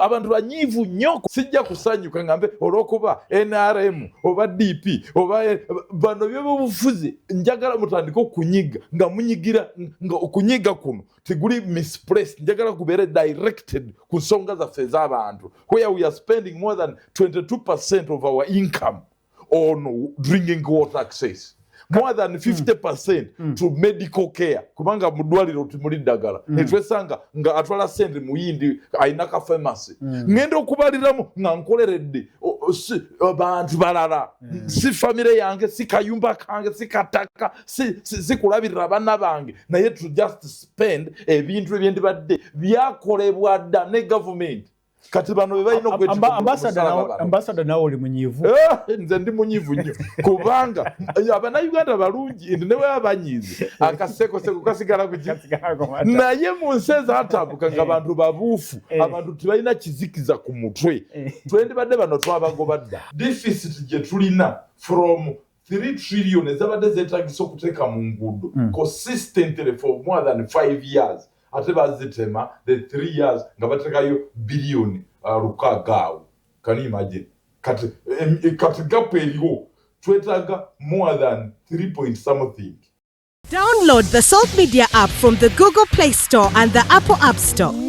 abantu banyiivu nnyo. Sijja kusanyuka ngambe olw'okuba NRM oba DP oba bano by'obufuzi njagala mutandika okunyiga nga munyigira nga okunyiga kuno teguli misplaced, njagala kubeere directed ku nsonga zaffe ez'abantu, where we are spending more than 22% of our income on drinking water access, more than 50% to medical care, kubanga mu ddwaliro timuli ddagala netwesanga nga atwala sente muyindi ayina ka pharmacy ngenda okubaliramu nga nkoleredde abantu balala, si famire yange, si kayumba kange, si kataka, si kulabirira bana bange, naye to just spend ebintu ebyendibadde byakolebwa dda ne government. Kati bano bebalina ambassador nawe oli munyiivu. Nze ndi munyiivu nnyo kubanga abannayuganda balungi ne bwe babanyiize akasekoseko kasigala kuki naye mu nsi ezaatambuka nga abantu babuufu, abantu tebalina kizikiza ku mutwe, twendibadde bano twabagoba dda. Deficit gye tulina from 3 trillion ezabadde zeetagisa okuteeka mu nguudo consistently for more than 5 years. Ate bazitema the 3 years nga batekayo billion lukagaawo. Can you imagine? Kati gapu eriwo twetaaga more than 3 point something. Download the Salt Media app from the Google Play Store and the Apple App Store.